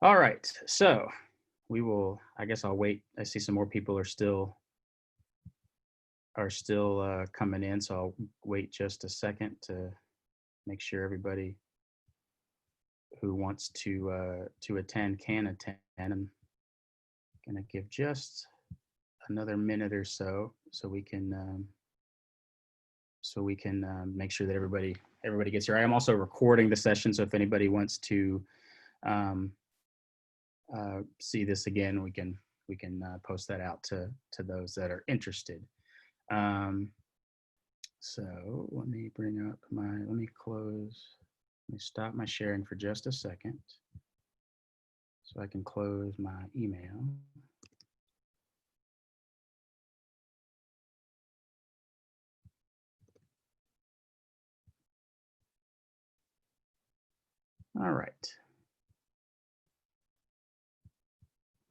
All right, so we will, I guess I'll wait. I see some more people are still coming in, so I'll wait just a second to make sure everybody who wants to attend can attend. I'm gonna give just another minute or so we can make sure that everybody gets here. I am also recording the session, so if anybody wants to see this again, we can post that out to those that are interested. So let me bring up let me stop my sharing for just a second so I can close my email. All right.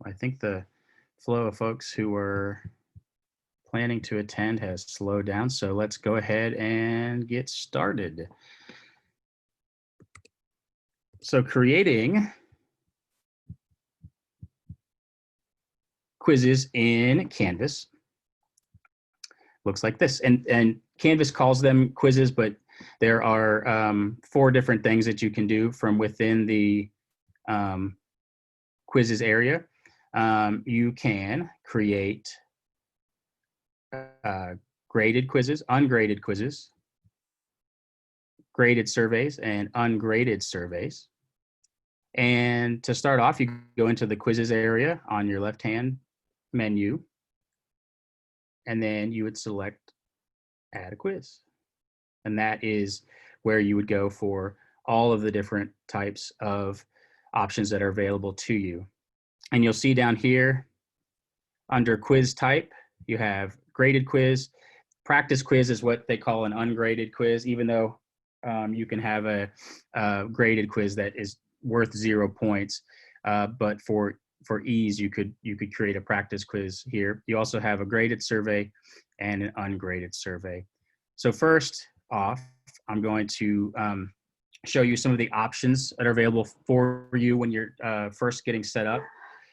I think the flow of folks who were planning to attend has slowed down, so let's go ahead and get started. So creating quizzes in Canvas looks like this, and Canvas calls them quizzes, but there are 4 different things that you can do from within the quizzes area. You can create graded quizzes, ungraded quizzes, graded surveys, and ungraded surveys. And to start off, you go into the quizzes area on your left-hand menu, and then you would select add a quiz. And that is where you would go for all of the different types of options that are available to you. And you'll see down here under quiz type, you have graded quiz. Practice quiz is what they call an ungraded quiz, even though you can have a graded quiz that is worth 0 points. But for ease, you could create a practice quiz here. You also have a graded survey and an ungraded survey. So first off, I'm going to show you some of the options that are available for you when you're first getting set up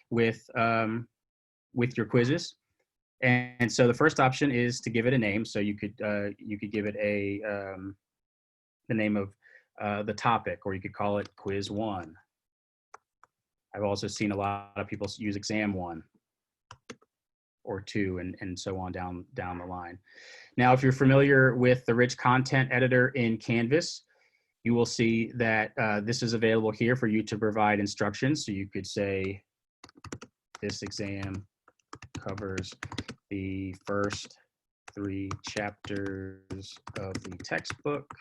with your quizzes. And so the first option is to give it a name. So you could give it the name of the topic, or you could call it Quiz 1. I've also seen a lot of people use Exam 1 or 2, and so on down the line. Now, if you're familiar with the rich content editor in Canvas, you will see that this is available here for you to provide instructions. So you could say, this exam covers the first 3 chapters of the textbook.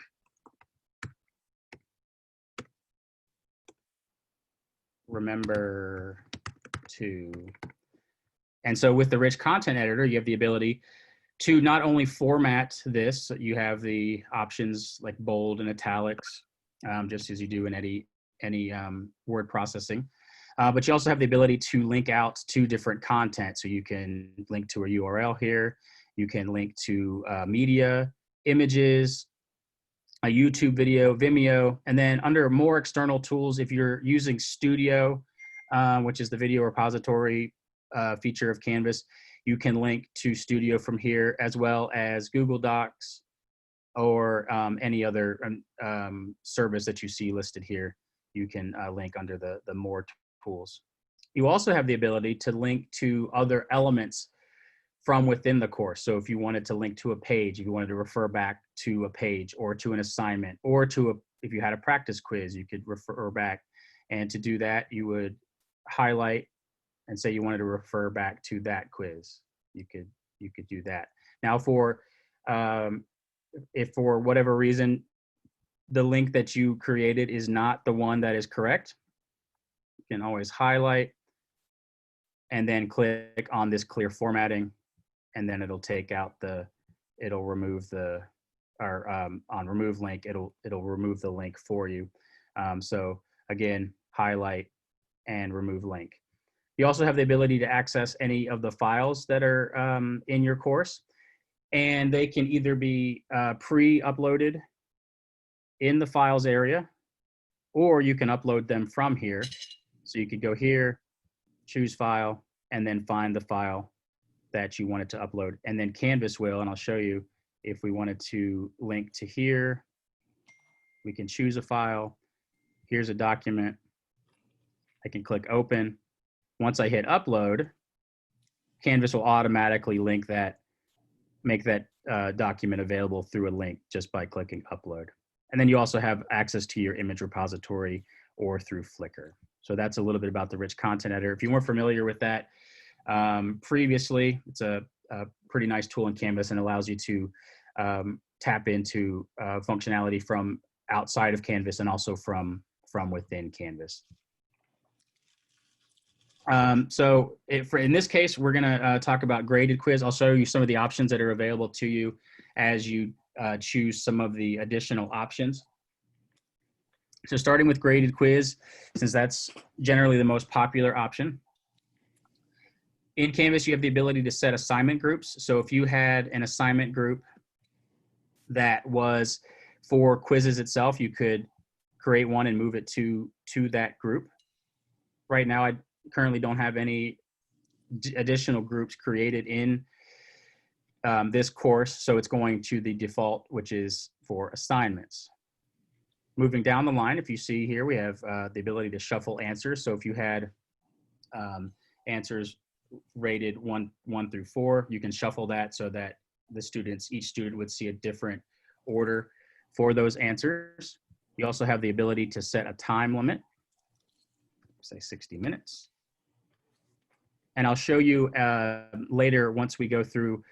Remember to. And so with the rich content editor, you have the ability to not only format this, you have the options like bold and italics, just as you do in any word processing. But you also have the ability to link out to different content. So you can link to a URL here. You can link to media, images, a YouTube video, Vimeo, and then under more external tools, if you're using Studio, which is the video repository feature of Canvas, you can link to Studio from here, as well as Google Docs or any other service that you see listed here. You can link under the more tools. You also have the ability to link to other elements from within the course. So if you wanted to link to a page, if you wanted to refer back to a page or to an assignment, or if you had a practice quiz, you could refer back. And to do that, you would highlight and say you wanted to refer back to that quiz. You could do that. Now, if for whatever reason the link that you created is not the one that is correct, you can always highlight and then click on this clear formatting, and then it'll take out it'll remove on remove link, it'll remove the link for you. So again, highlight and remove link. You also have the ability to access any of the files that are in your course, and they can either be pre-uploaded in the files area, or you can upload them from here. So you could go here, choose file, and then find the file that you wanted to upload. And then Canvas will, and I'll show you, if we wanted to link to here, we can choose a file. Here's a document. I can click open. Once I hit upload, Canvas will automatically link that, make that document available through a link just by clicking upload. And then you also have access to your image repository or through Flickr. So that's a little bit about the rich content editor. If you weren't familiar with that previously, it's a pretty nice tool in Canvas and allows you to tap into functionality from outside of Canvas and also from within Canvas. So in this case, we're gonna talk about graded quiz. I'll show you some of the options that are available to you as you choose some of the additional options. So starting with graded quiz, since that's generally the most popular option. In Canvas, you have the ability to set assignment groups. So if you had an assignment group that was for quizzes itself, you could create one and move it to that group. Right now, I currently don't have any additional groups created in this course, so it's going to the default, which is for assignments. Moving down the line, if you see here, we have the ability to shuffle answers. So if you had answers rated 1 through 4, you can shuffle that so that each student would see a different order for those answers. You also have the ability to set a time limit, say 60 minutes. And I'll show you later, once we go through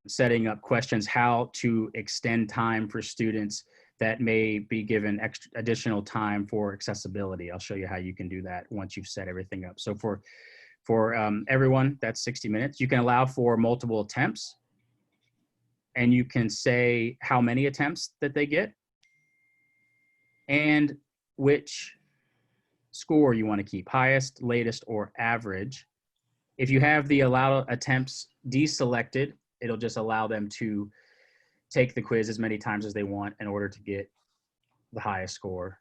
setting up questions, how to extend time for students that may be given additional time for accessibility. I'll show you how you can do that once you've set everything up. So for everyone, that's 60 minutes. You can allow for multiple attempts, and you can say how many attempts that they get and which score you want to keep, highest, latest, or average. If you have the allow attempts deselected, it'll just allow them to take the quiz as many times as they want in order to get the highest score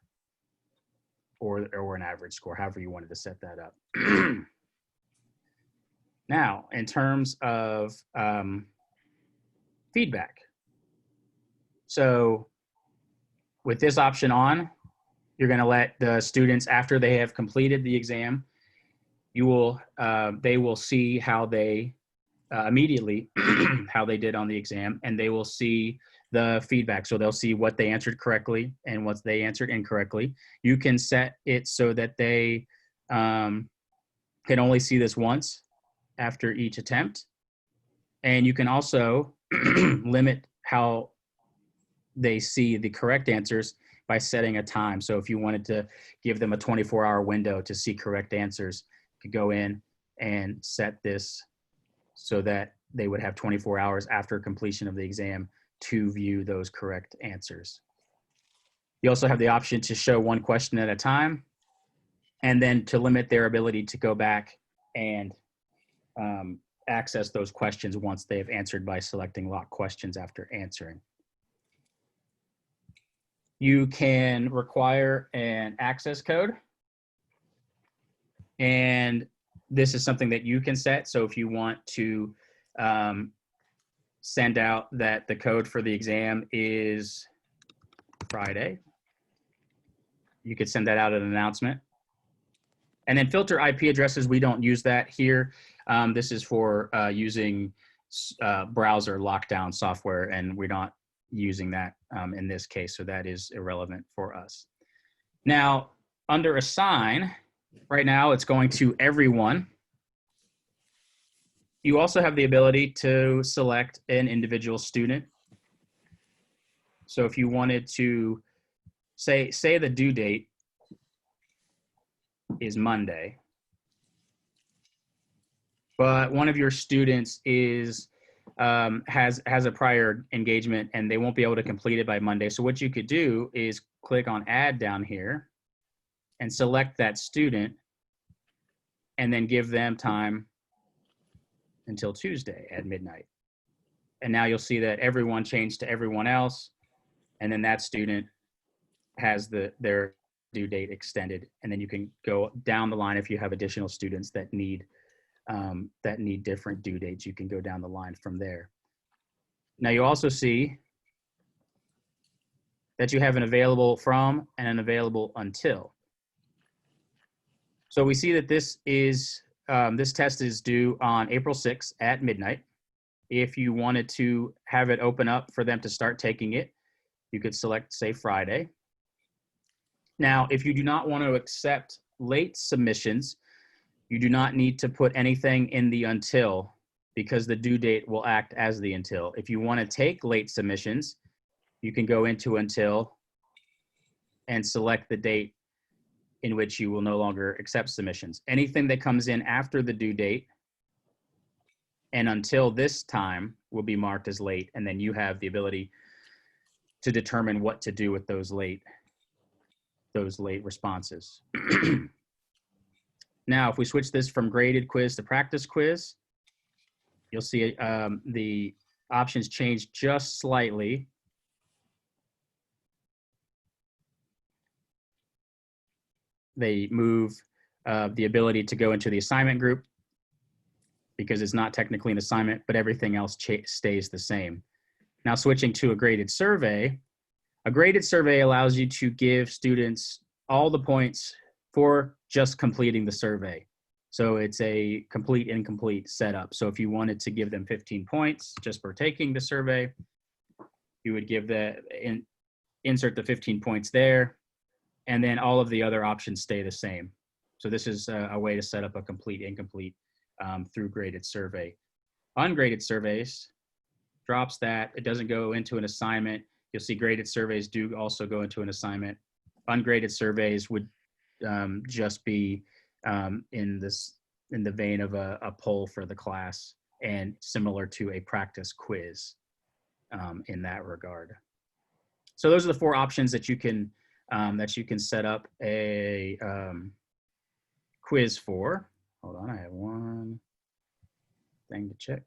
or an average score, however you wanted to set that up. Now, in terms of feedback. So with this option on, you're going to let the students, after they have completed the exam, they will see how they immediately how they did on the exam, and they will see the feedback. So they'll see what they answered correctly and what they answered incorrectly. You can set it so that they can only see this once after each attempt. And you can also limit how they see the correct answers by setting a time. So if you wanted to give them a 24-hour window to see correct answers, you could go in and set this so that they would have 24 hours after completion of the exam to view those correct answers. You also have the option to show one question at a time, and then to limit their ability to go back and access those questions once they've answered by selecting lock questions after answering. You can require an access code, and this is something that you can set. So if you want to send out that the code for the exam is Friday, you could send that out as an announcement. And then filter IP addresses, we don't use that here. This is for using browser lockdown software, and we're not using that in this case, so that is irrelevant for us. Now, under assign, right now it's going to everyone. You also have the ability to select an individual student. So if you wanted to say the due date is Monday, but one of your students is has a prior engagement and they won't be able to complete it by Monday. So what you could do is click on add down here and select that student and then give them time until Tuesday at midnight. And now you'll see that everyone changed to everyone else, and then that student has their due date extended, and then you can go down the line if you have additional students that need different due dates. You can go down the line from there. Now you also see that you have an available from and an available until. So we see that this test is due on April 6th at midnight. If you wanted to have it open up for them to start taking it, you could select, say, Friday. Now, if you do not want to accept late submissions, you do not need to put anything in the until, because the due date will act as the until. If you want to take late submissions, you can go into until and select the date in which you will no longer accept submissions. Anything that comes in after the due date and until this time will be marked as late, and then you have the ability to determine what to do with those late responses. Now, if we switch this from graded quiz to practice quiz, you'll see the options change just slightly. They move the ability to go into the assignment group, because it's not technically an assignment, but everything else stays the same. Now, switching to a graded survey allows you to give students all the points for just completing the survey. So it's a complete incomplete setup. So if you wanted to give them 15 points just for taking the survey, you would give insert the 15 points there, and then all of the other options stay the same. So this is a way to set up a complete incomplete through graded survey. Ungraded surveys drops that. It doesn't go into an assignment. You'll see graded surveys do also go into an assignment. Ungraded surveys would just be in the vein of a poll for the class, and similar to a practice quiz in that regard. So those are the 4 options that you can set up a quiz for. Hold on, I have one thing to check.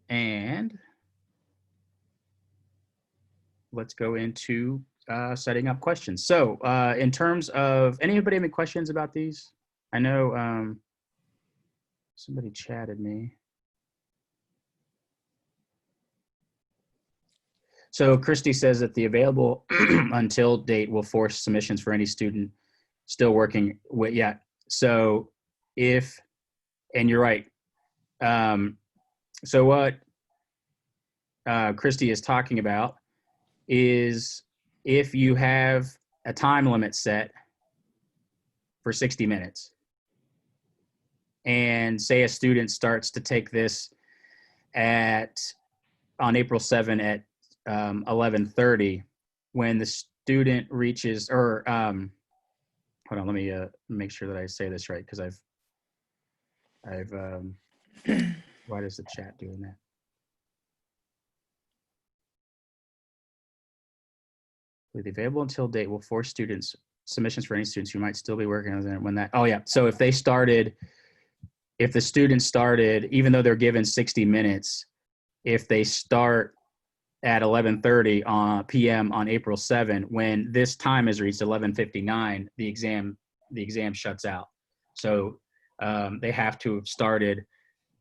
And let's go into setting up questions. So in terms of, anybody have any questions about these? I know somebody chatted me. So Christy says that the available until date will force submissions for any student still working with, yeah. So if, and you're right. So what Christy is talking about is if you have a time limit set for 60 minutes, and say a student starts to take this on April 7 at 11:30, when the student reaches, or hold on, let me make sure that I say this right, because I've why does the chat doing that? The available until date will force submissions for any students who might still be working on it when that, oh yeah. So if the student started, even though they're given 60 minutes, if they start at 11:30 p.m. on April 7, when this time is reached 11:59, the exam shuts out. So they have to have started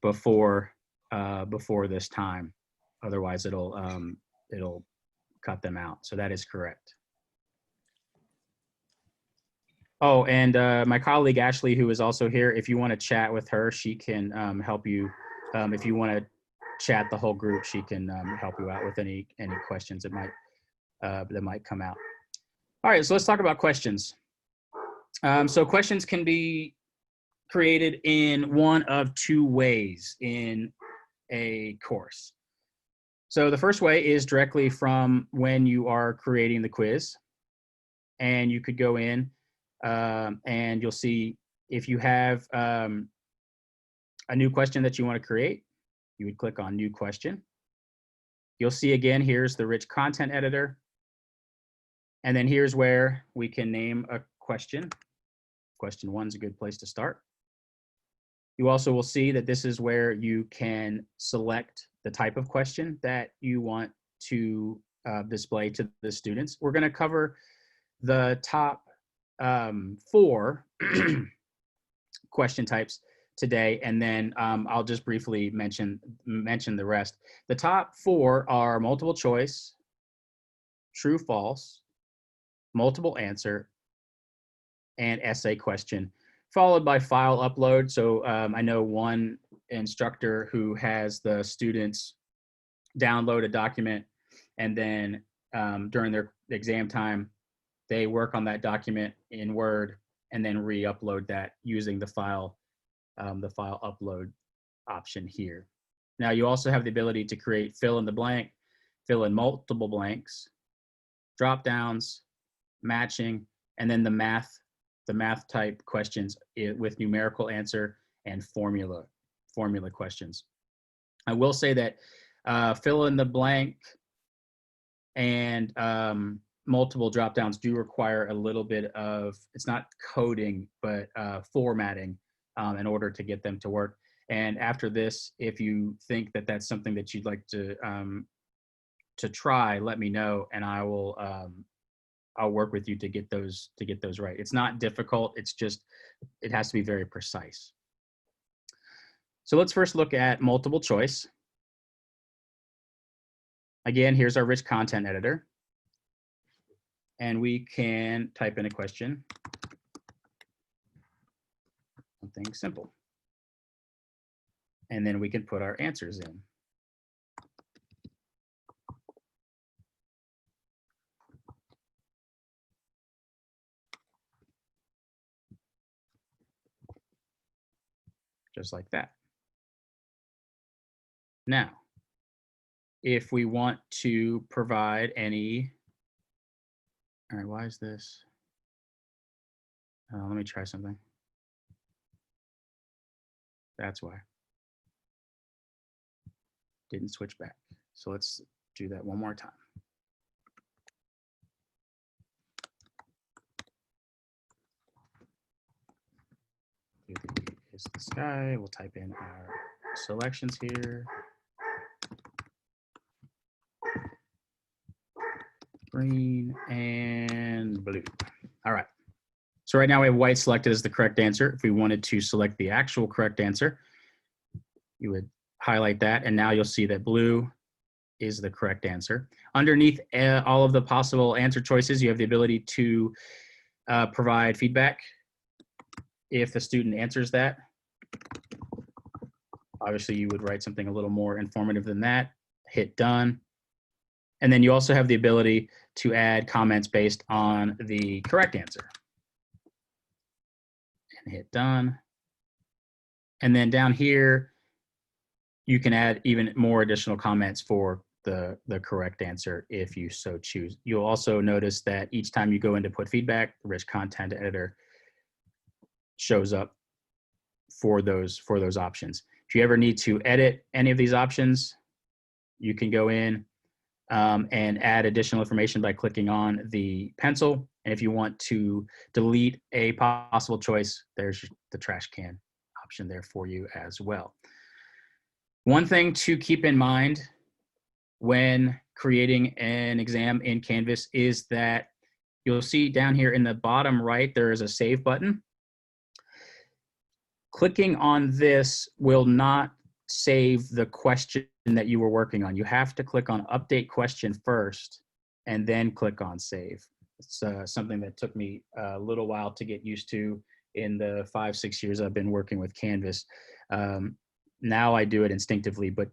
before this time, otherwise it'll cut them out. So that is correct. Oh, and my colleague Ashley, who is also here, if you want to chat with her, she can help you. If you want to chat the whole group, she can help you out with any questions that might come out. All right, so let's talk about questions. So questions can be created in one of 2 ways in a course. So the first way is directly from when you are creating the quiz, and you could go in and you'll see if you have a new question that you want to create, you would click on New Question. You'll see again, here's the rich content editor. And then here's where we can name a question. Question 1 is a good place to start. You also will see that this is where you can select the type of question that you want to display to the students. We're going to cover the top 4 question types today, and then I'll just briefly mention the rest. The top 4 are multiple choice, true false, multiple answer, and essay question, followed by file upload. So I know one instructor who has the students download a document, and then during their exam time, they work on that document in Word and then re-upload that using the file upload option here. Now you also have the ability to create fill in the blank, fill in multiple blanks, drop downs, matching, and then the math type questions with numerical answer and formula questions. I will say that fill in the blank and multiple drop downs do require a little bit of, it's not coding, but formatting in order to get them to work. And after this, if you think that that's something that you'd like to try, let me know, and I will I'll work with you to get those right. It's not difficult. It's just, it has to be very precise. So let's first look at multiple choice. Again, here's our rich content editor. And we can type in a question, something simple. And then we can put our answers in. Just like that. Now, if we want to provide any, all right, why is this? Let me try something. That's why. Didn't switch back. So let's do that one more time. Is the sky. We'll type in our selections here. Green and blue. All right. So right now we have white selected as the correct answer. If we wanted to select the actual correct answer, you would highlight that, and now you'll see that blue is the correct answer. Underneath all of the possible answer choices, you have the ability to provide feedback if the student answers that. Obviously, you would write something a little more informative than that. Hit done. And then you also have the ability to add comments based on the correct answer. And hit done. And then down here, you can add even more additional comments for the correct answer if you so choose. You'll also notice that each time you go in to put feedback, the rich content editor shows up for those options. If you ever need to edit any of these options, you can go in and add additional information by clicking on the pencil. And if you want to delete a possible choice, there's the trash can option there for you as well. One thing to keep in mind when creating an exam in Canvas is that you'll see down here in the bottom right, there is a save button. Clicking on this will not save the question that you were working on. You have to click on update question first and then click on save. It's something that took me a little while to get used to in the 5-6 years I've been working with Canvas. Now I do it instinctively, but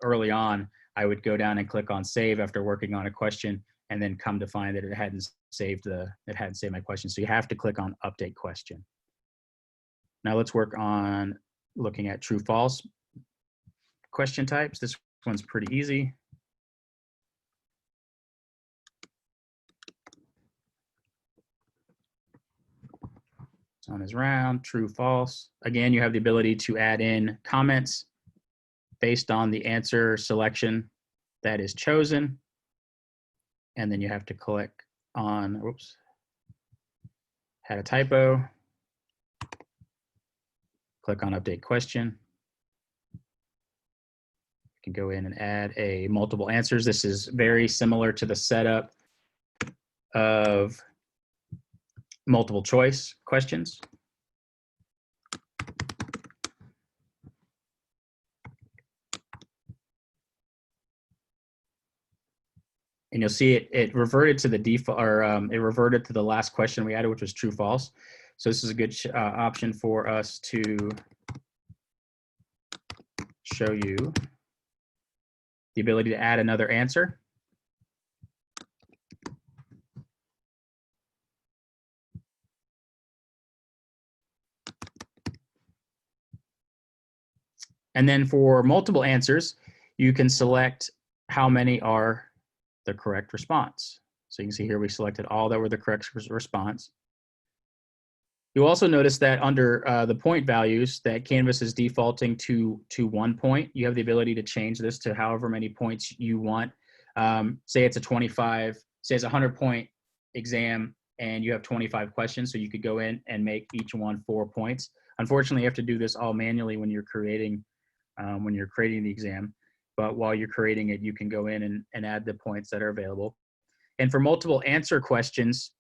early on, I would go down and click on save after working on a question, and then come to find that it hadn't saved my question. So you have to click on update question. Now let's work on looking at true false question types. This one's pretty easy. This one is round, true false. Again, you have the ability to add in comments based on the answer selection that is chosen. And then you have to click on, whoops, had a typo. Click on update question. You can go in and add a multiple answers. This is very similar to the setup of multiple choice questions. And you'll see it reverted to the default, or it reverted to the last question we added, which was true false. So this is a good option for us to show you the ability to add another answer. And then for multiple answers, you can select how many are the correct response. So you can see here we selected all that were the correct response. You'll also notice that under the point values that Canvas is defaulting to 1 point. You have the ability to change this to however many points you want. Say it's a 100-point exam and you have 25 questions, so you could go in and make each one 4 points. Unfortunately, you have to do this all manually when you're creating the exam. But while you're creating it, you can go in and add the points that are available. And for multiple answer questions,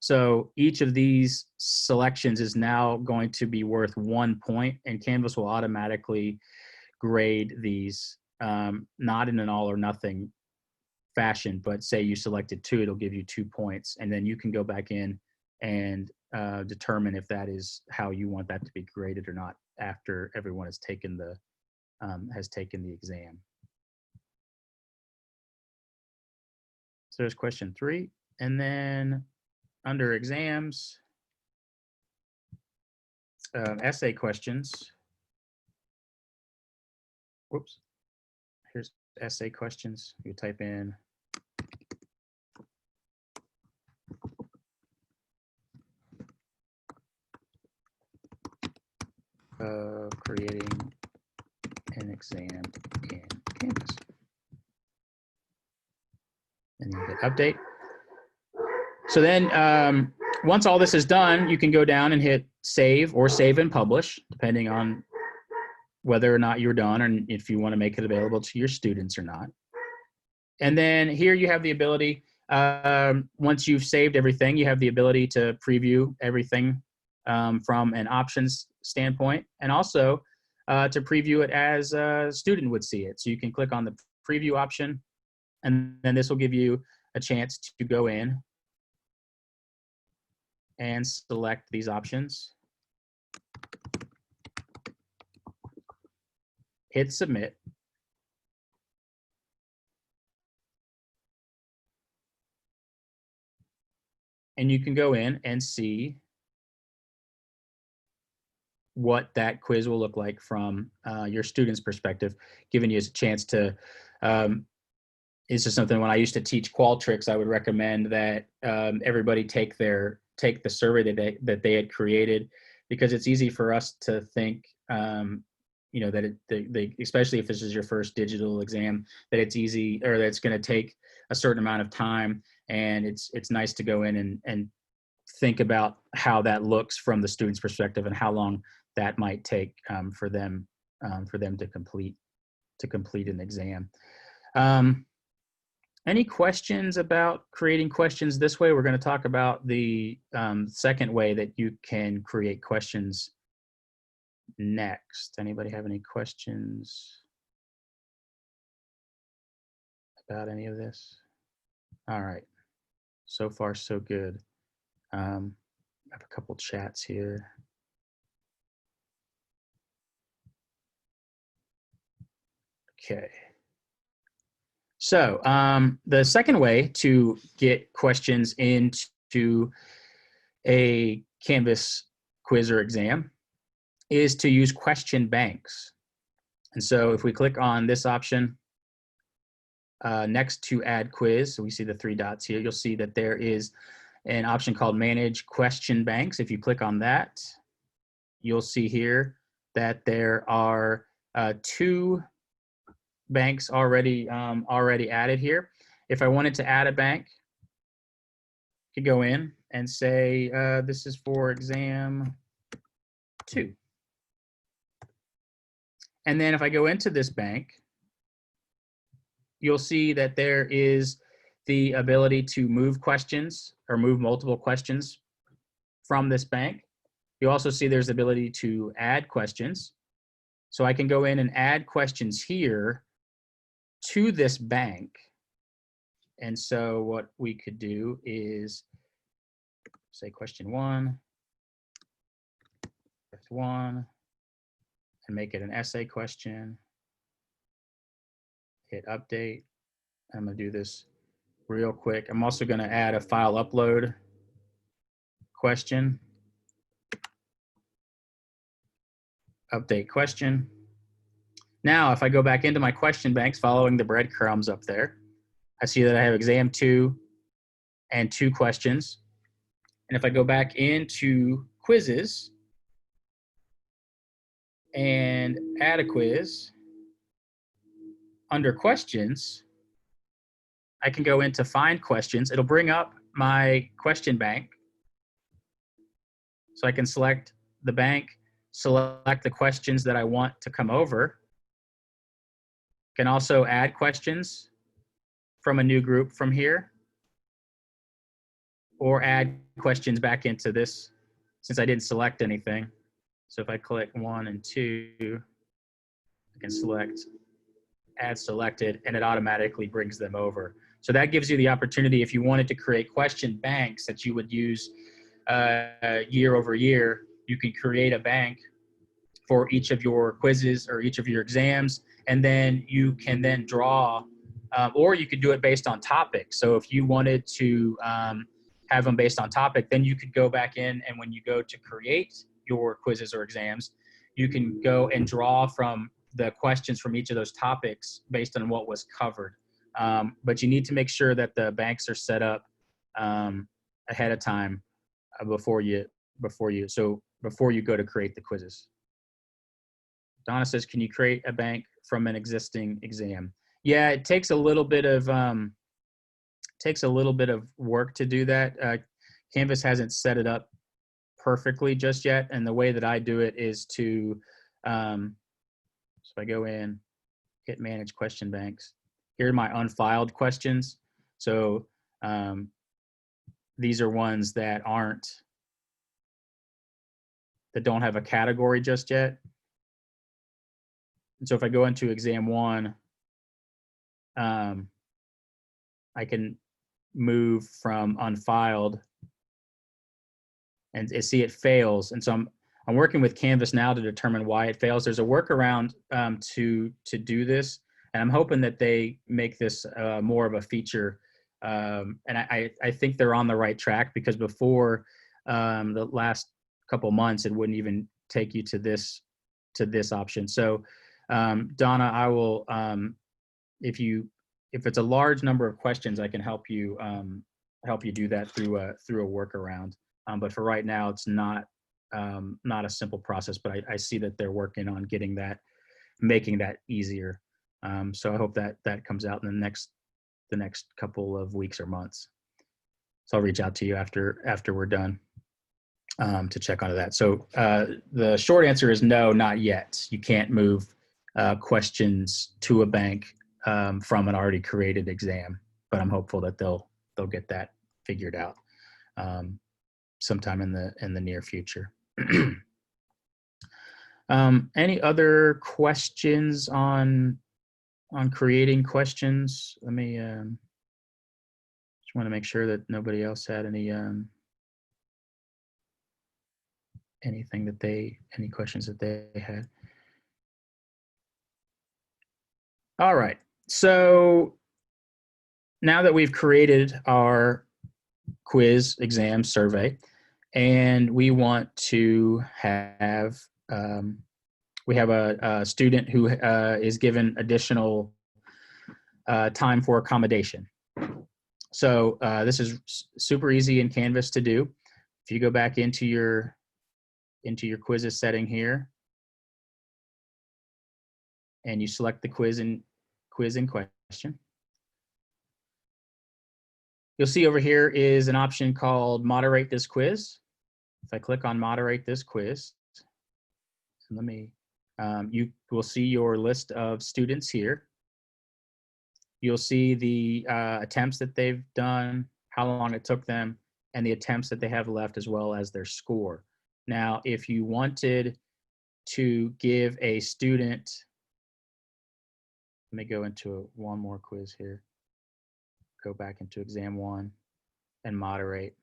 so each of these selections is now going to be worth 1 point, and Canvas will automatically grade these, not in an all or nothing fashion, but say you selected 2, it'll give you 2 points, and then you can go back in and determine if that is how you want that to be graded or not after everyone has taken the exam. So there's question 3, and then under exams, essay questions. Whoops. Here's essay questions. You type in creating an exam in Canvas. And you hit update. So then once all this is done, you can go down and hit save or save and publish, depending on whether or not you're done and if you want to make it available to your students or not. And then here you have the ability, once you've saved everything, you have the ability to preview everything from an options standpoint, and also to preview it as a student would see it. So you can click on the preview option, and then this will give you a chance to go in and select these options. Hit submit. And you can go in and see what that quiz will look like from your student's perspective, giving you a chance to, it's just something when I used to teach Qualtrics, I would recommend that everybody take the survey that they had created, because it's easy for us to think, you know, that especially if this is your first digital exam, that it's easy, or that it's going to take a certain amount of time. And it's nice to go in and think about how that looks from the student's perspective and how long that might take for them to complete an exam. Any questions about creating questions this way? We're going to talk about the second way that you can create questions next. Anybody have any questions about any of this? All right. So far, so good. I have a couple chats here. Okay. So the second way to get questions into a Canvas quiz or exam is to use question banks. And so if we click on this option next to add quiz, so we see the 3 dots here, you'll see that there is an option called manage question banks. If you click on that, you'll see here that there are 2 banks already added here. If I wanted to add a bank, I could go in and say this is for exam 2. And then if I go into this bank, you'll see that there is the ability to move questions or move multiple questions from this bank. You also see there's the ability to add questions. So I can go in and add questions here to this bank. And so what we could do is say question 1, and make it an essay question. Hit update. I'm going to do this real quick. I'm also going to add a file upload question. Update question. Now, if I go back into my question banks following the breadcrumbs up there, I see that I have exam 2 and 2 questions. And if I go back into quizzes and add a quiz, under questions, I can go into find questions. It'll bring up my question bank. So I can select the bank, select the questions that I want to come over. Can also add questions from a new group from here, or add questions back into this since I didn't select anything. So if I click 1 and 2, I can select add selected, and it automatically brings them over. So that gives you the opportunity, if you wanted to create question banks that you would use year over year, you can create a bank for each of your quizzes or each of your exams, and then you can then draw, or you could do it based on topic. So if you wanted to have them based on topic, then you could go back in, and when you go to create your quizzes or exams, you can go and draw from the questions from each of those topics based on what was covered. But you need to make sure that the banks are set up ahead of time before you go to create the quizzes. Donna says, can you create a bank from an existing exam? Yeah, it takes a little bit of work to do that. Canvas hasn't set it up perfectly just yet, and the way that I do it is to so I go in, hit manage question banks. Here are my unfiled questions. So these are ones that don't have a category just yet. And so if I go into exam 1, I can move from unfiled and see it fails. And so I'm working with Canvas now to determine why it fails. There's a workaround to do this, and I'm hoping that they make this more of a feature. And I think they're on the right track, because before the last couple months, it wouldn't even take you to this option. So Donna, I will, if it's a large number of questions, I can help you do that through a workaround. But for right now, it's not a simple process, but I see that they're working on making that easier. So I hope that comes out in the next couple of weeks or months. So I'll reach out to you after we're done to check onto that. So the short answer is no, not yet. You can't move questions to a bank from an already created exam, but I'm hopeful that they'll get that figured out sometime in the near future. Any other questions on creating questions? Let me just want to make sure that nobody else had any questions that they had. All right, so now that we've created our quiz, exam, survey, and we want to have we have a student who is given additional time for accommodation. So this is super easy in Canvas to do. If you go back into your quizzes setting here, and you select the quiz in question, you'll see over here is an option called moderate this quiz. If I click on moderate this quiz, and let me You will see your list of students here. You'll see the attempts that they've done, how long it took them, and the attempts that they have left, as well as their score. Now, if you wanted to give a student, let me go into one more quiz here. Go back into exam 1 and moderate.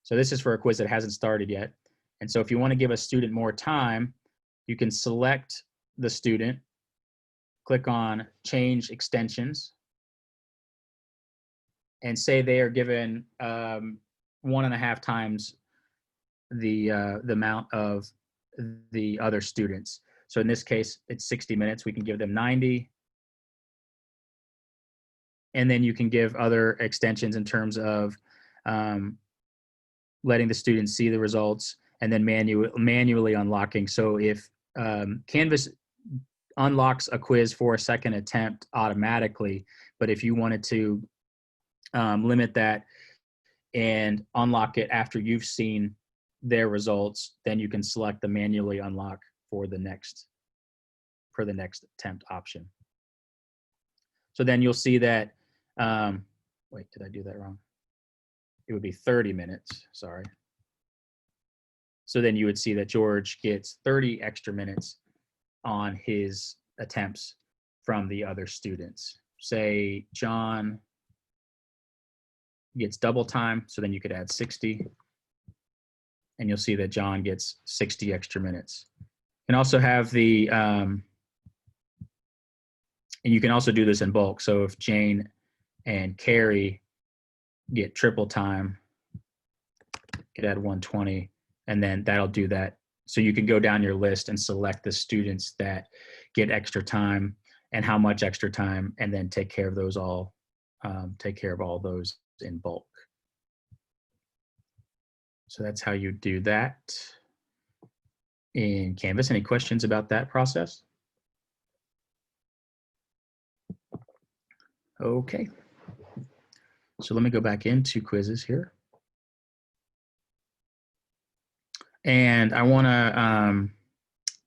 So this is for a quiz that hasn't started yet. And so if you want to give a student more time, you can select the student, click on change extensions, and say they are given 1.5 times the amount of the other students. So in this case, it's 60 minutes. We can give them 90. And then you can give other extensions in terms of letting the students see the results, and then manually unlocking. So if Canvas unlocks a quiz for a second attempt automatically, but if you wanted to limit that and unlock it after you've seen their results, then you can select the manually unlock for the next attempt option. So then you'll see that, wait, did I do that wrong? It would be 30 minutes, sorry. So then you would see that George gets 30 extra minutes on his attempts from the other students. Say John gets double time, so then you could add 60, and you'll see that John gets 60 extra minutes. You can also have the, and you can also do this in bulk. So if Jane and Carrie get triple time, you could add 120, and then that'll do that. So you can go down your list and select the students that get extra time and how much extra time, and then take care of those all, take care of all those in bulk. So that's how you do that in Canvas. Any questions about that process? Okay. So let me go back into quizzes here. And I want to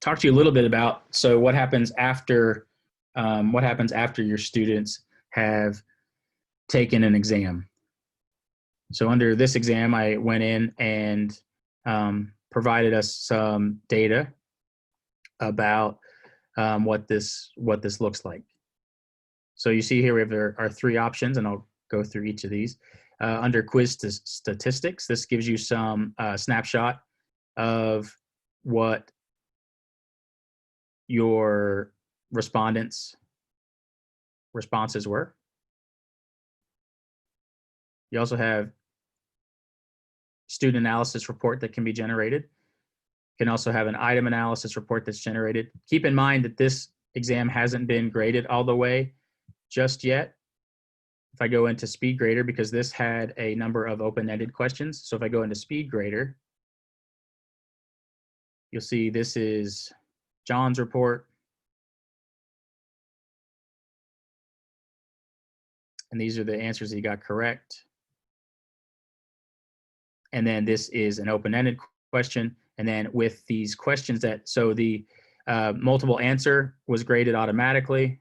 talk to you a little bit about, so what happens after your students have taken an exam. So under this exam, I went in and provided us some data about what this looks like. So you see here there are 3 options, and I'll go through each of these. Under quiz statistics, this gives you some snapshot of what your respondents' responses were. You also have student analysis report that can be generated. You can also have an item analysis report that's generated. Keep in mind that this exam hasn't been graded all the way just yet. If I go into Speed Grader, because this had a number of open-ended questions. So if I go into Speed Grader, you'll see this is John's report. And these are the answers he got correct. And then this is an open-ended question. And then with these questions that, so the multiple answer was graded automatically.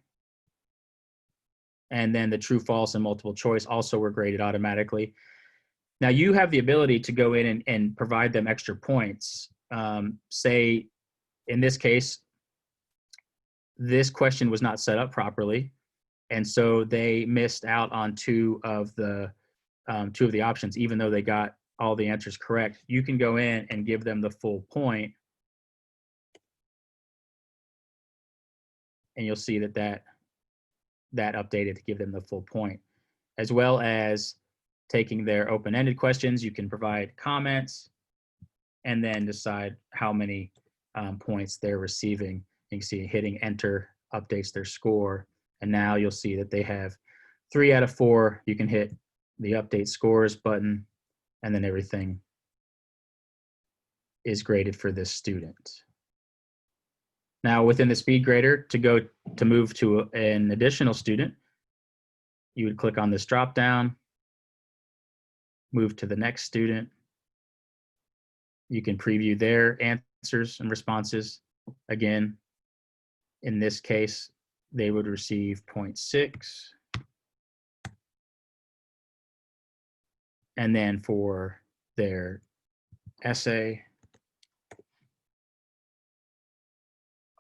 And then the true, false, and multiple choice also were graded automatically. Now you have the ability to go in and provide them extra points. Say, in this case, this question was not set up properly, and so they missed out on two of the options, even though they got all the answers correct. You can go in and give them the full point, and you'll see that updated to give them the full point, as well as taking their open-ended questions. You can provide comments and then decide how many points they're receiving. You can see hitting enter updates their score, and now you'll see that they have 3 out of 4. You can hit the update scores button, and then everything is graded for this student. Now within the Speed Grader, to move to an additional student, you would click on this drop down, move to the next student. You can preview their answers and responses, Again, in this case, they would receive 0.6. And then for their essay,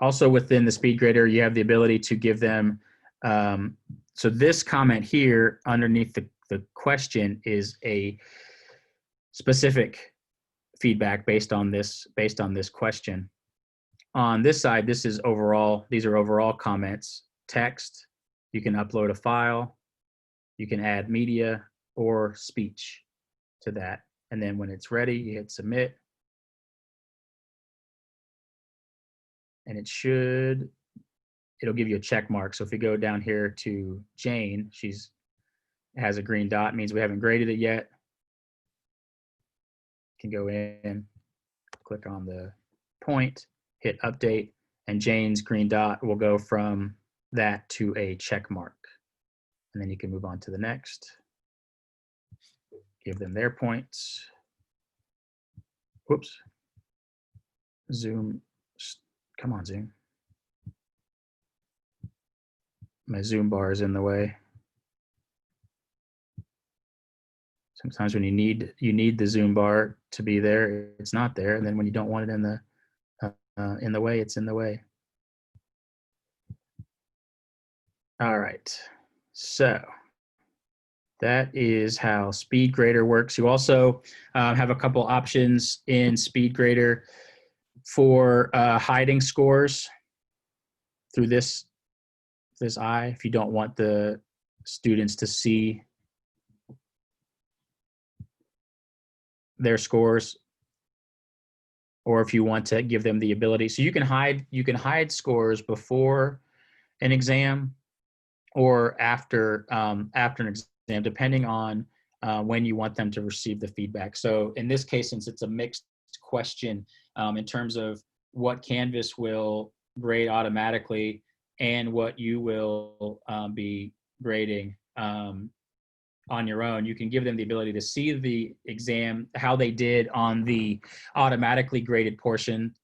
also within the speed grader, you have the ability to give them, so this comment here underneath the question is a specific feedback based on this question. On this side, this is overall, these are overall comments. Text, you can upload a file, you can add media or speech to that. And then when it's ready, you hit submit. And it'll give you a check mark. So if you go down here to Jane, has a green dot, means we haven't graded it yet. You can go in, click on the point, hit update, and Jane's green dot will go from that to a check mark. And then you can move on to the next. Give them their points. Whoops. Zoom. Come on, Zoom. My Zoom bar is in the way. Sometimes when you need the Zoom bar to be there, it's not there, and then when you don't want it in the way, it's in the way. All right, so that is how SpeedGrader works. You also have a couple options in SpeedGrader for hiding scores through this eye if you don't want the students to see their scores, or if you want to give them the ability. So you can hide scores before an exam or after an exam, depending on when you want them to receive the feedback. So in this case, since it's a mixed question, in terms of what Canvas will grade automatically and what you will be grading on your own, you can give them the ability to see the exam, how they did on the automatically graded portion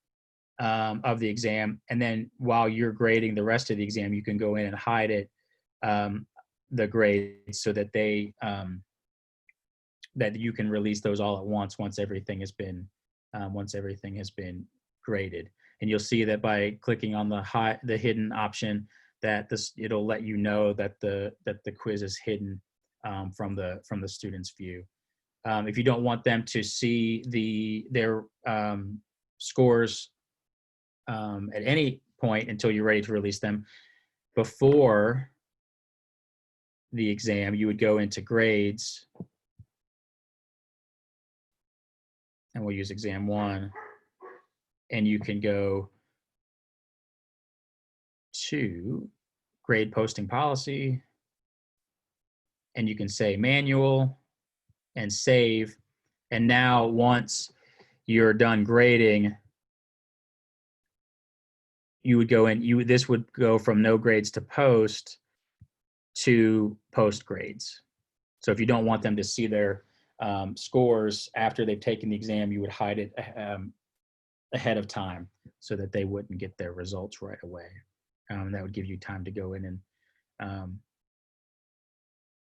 of the exam. And then while you're grading the rest of the exam, you can go in and hide it, the grades, so that that you can release those all at once everything has been graded. And you'll see that by clicking on the hidden option, that it'll let you know that the quiz is hidden from the student's view. If you don't want them to see their scores at any point until you're ready to release them, before the exam, you would go into grades, and we'll use exam 1, and you can go to grade posting policy, and you can say manual and save. And now once you're done grading, you would go in, this would go from no grades to post grades. So if you don't want them to see their scores after they've taken the exam, you would hide it ahead of time so that they wouldn't get their results right away. That would give you time to go in and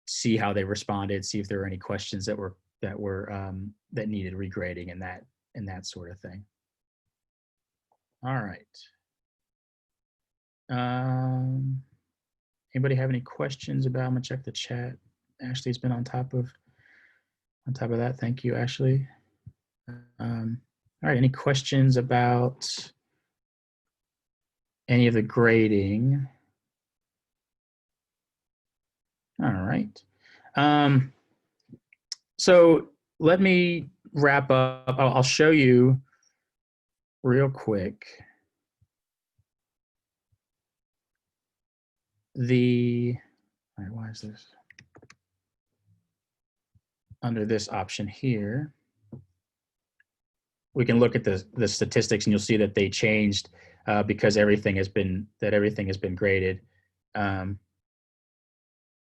see how they responded, see if there were any questions that needed regrading and that sort of thing. All right. Anybody have any questions about? I'm gonna check the chat. Ashley's been on top of that. Thank you, Ashley. All right, any questions about any of the grading? All right. So let me wrap up. I'll show you real quick all right, why is this? Under this option here, we can look at the statistics, and you'll see that they changed because everything has been graded.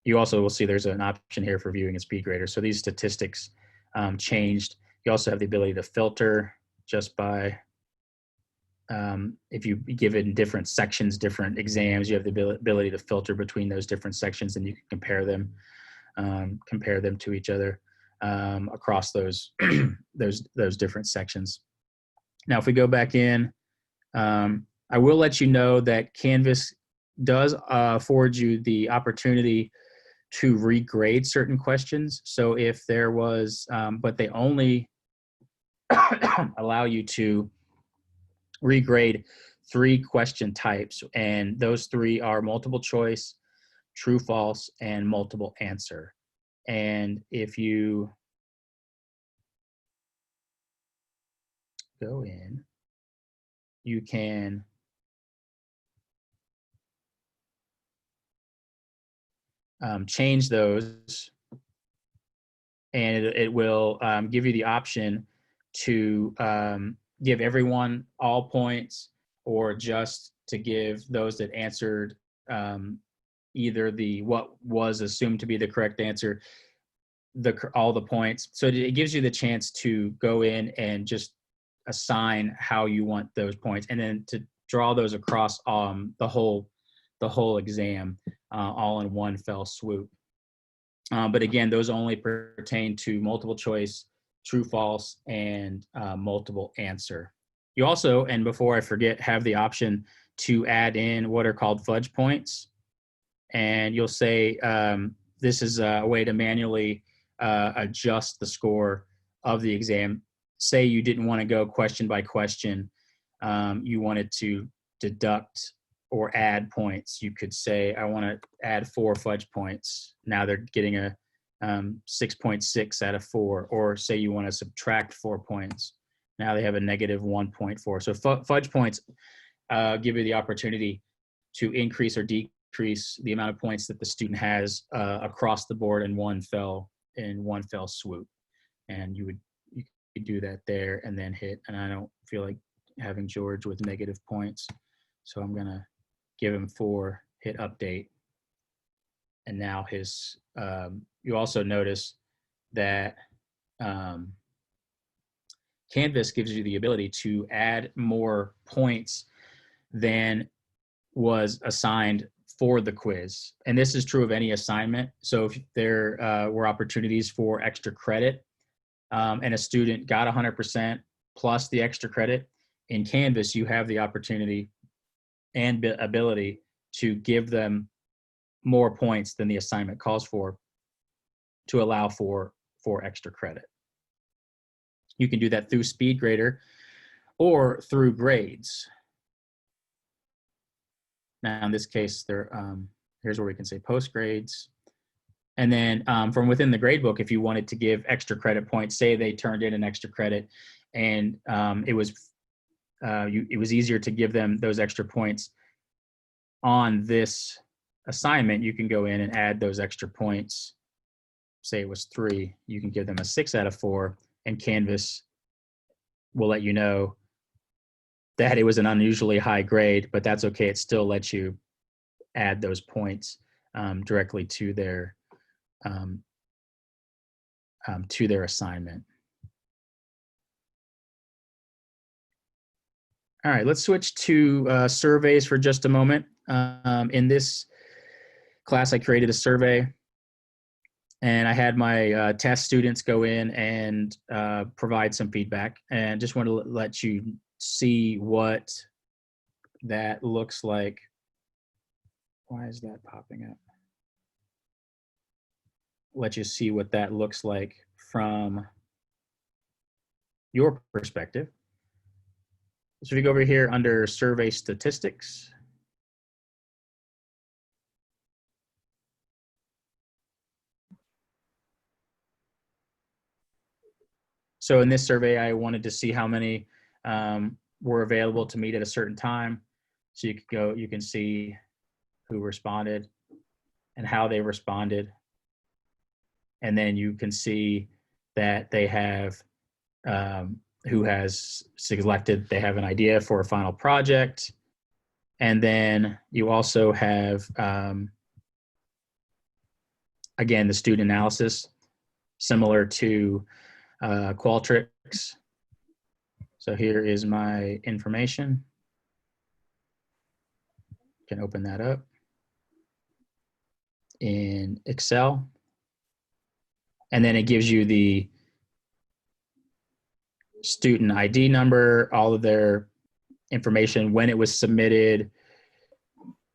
You also will see there's an option here for viewing a speed grader. So these statistics changed. You also have the ability to filter just by if you give it in different sections, different exams, you have the ability to filter between those different sections, and you can compare them to each other across those those different sections. Now, if we go back in, I will let you know that Canvas does afford you the opportunity to regrade certain questions. So if there was, but they only allow you to regrade 3 question types, and those 3 are multiple choice, true, false, and multiple answer. And if you go in, you can change those, and it will give you the option to give everyone all points, or just to give those that answered either what was assumed to be the correct answer, all the points. So it gives you the chance to go in and just assign how you want those points, and then to draw those across the whole exam all in one fell swoop. But again, those only pertain to multiple choice, true, false, and multiple answer. You also, and before I forget, have the option to add in what are called fudge points. And you'll say, this is a way to manually adjust the score of the exam. Say you didn't want to go question by question. You wanted to deduct or add points. You could say, I want to add 4 fudge points. Now they're getting a 6.6 out of 4. Or say you want to subtract 4 points. Now they have a negative 1.4. So fudge points give you the opportunity to increase or decrease the amount of points that the student has across the board in one fell swoop. And you could do that there and then hit. And I don't feel like having George with negative points, so I'm gonna give him 4, hit update. And now his, you also notice that Canvas gives you the ability to add more points than was assigned for the quiz. And this is true of any assignment. So if there were opportunities for extra credit and a student got 100% plus the extra credit, in Canvas, you have the opportunity and ability to give them more points than the assignment calls for to allow for extra credit. You can do that through SpeedGrader or through grades. Now, in this case, here's where we can say post grades. And then from within the gradebook, if you wanted to give extra credit points, say they turned in an extra credit, and it was easier to give them those extra points on this assignment, you can go in and add those extra points. Say it was 3, you can give them a 6 out of 4, and Canvas will let you know that it was an unusually high grade, but that's okay. It still lets you add those points directly to their assignment. All right, let's switch to surveys for just a moment. In this class, I created a survey, and I had my test students go in and provide some feedback, and just want to let you see what that looks like. Why is that popping up? Let you see what that looks like from your perspective. So if you go over here under survey statistics, so in this survey, I wanted to see how many were available to meet at a certain time. So you can see who responded and how they responded. And then you can see that they have who has selected, they have an idea for a final project. And then you also have, again, the student analysis, similar to Qualtrics. So here is my information. Can open that up in Excel. And then it gives you the student ID number, all of their information, when it was submitted,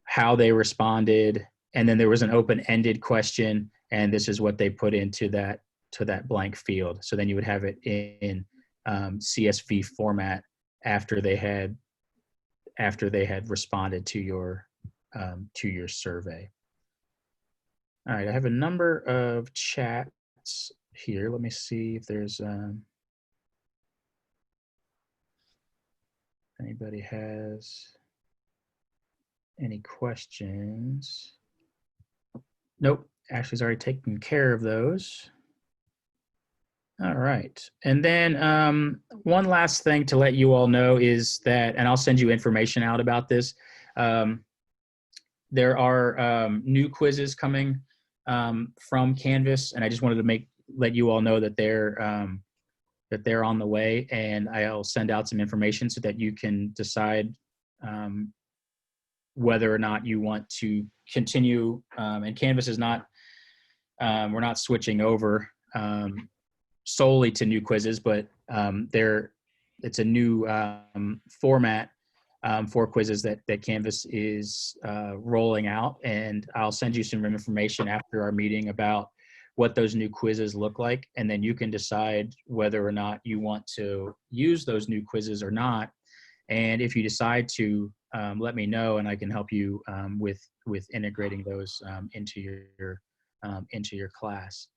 how they responded, and then there was an open-ended question, and this is what they put into that blank field. So then you would have it in CSV format after they had responded to your survey. All right, I have a number of chats here. Let me see if there's anybody has any questions. Nope, Ashley's already taken care of those. All right, and then one last thing to let you all know is that, and I'll send you information out about this, there are new quizzes coming from Canvas, and I just wanted to let you all know that they're on the way, and I'll send out some information so that you can decide whether or not you want to continue. And Canvas is not, we're not switching over solely to new quizzes, but it's a new format for quizzes that Canvas is rolling out, and I'll send you some information after our meeting about what those new quizzes look like, and then you can decide whether or not you want to use those new quizzes or not. And if you decide to, let me know, and I can help you with integrating those into your class.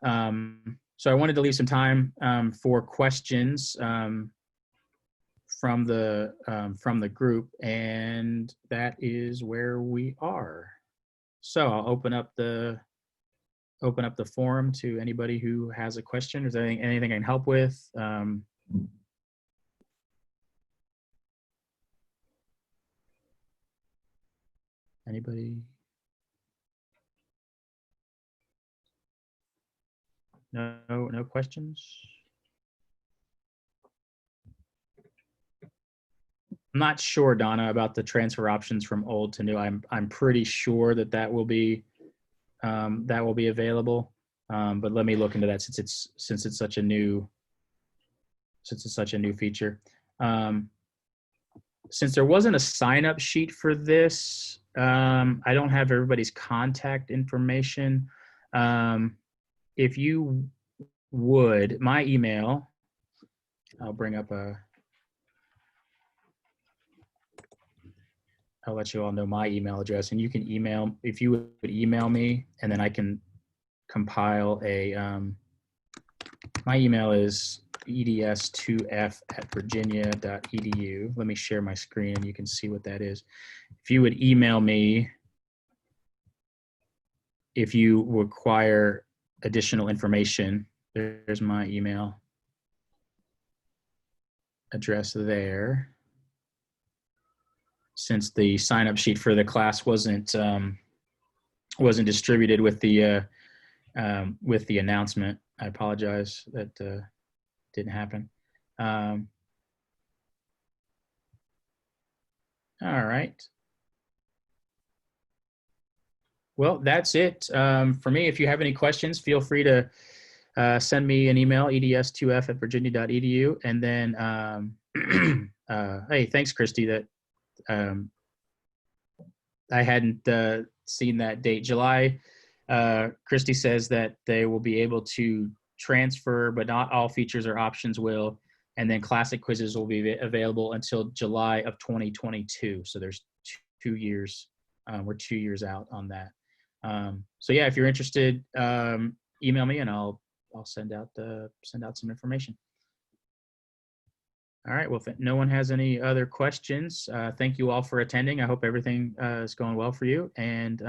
So I wanted to leave some time for questions from the group, and that is where we are. So I'll open up the forum to anybody who has a question. Is there anything I can help with? Anybody? No questions? I'm not sure, Donna, about the transfer options from old to new. I'm pretty sure that will be available, but let me look into that since it's such a new feature. Since there wasn't a sign-up sheet for this, I don't have everybody's contact information. If you would, my email, I'll bring up I'll let you all know my email address, and you can email, if you would email me, and then I can compile a, my email is eds2f@virginia.edu. Let me share my screen and you can see what that is. If you would email me, if you require additional information, there's my email address there. Since the sign-up sheet for the class wasn't distributed with the announcement, I apologize that didn't happen. All right. Well, that's it for me. If you have any questions, feel free to send me an email, eds2f@virginia.edu. And then, hey, thanks, Christy, that I hadn't seen that date. July, Christy says that they will be able to transfer, but not all features or options will. And then classic quizzes will be available until July of 2022. So there's 2 years. We're 2 years out on that. So yeah, if you're interested, email me and I'll send out some information. All right. Well, if no one has any other questions, thank you all for attending. I hope everything is going well for you, and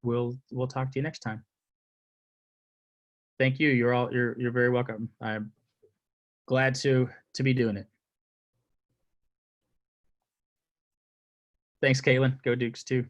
we'll talk to you next time. Thank you. You're very welcome. I'm glad to be doing it. Thanks, Caitlin. Go Dukes too.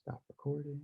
Stop recording.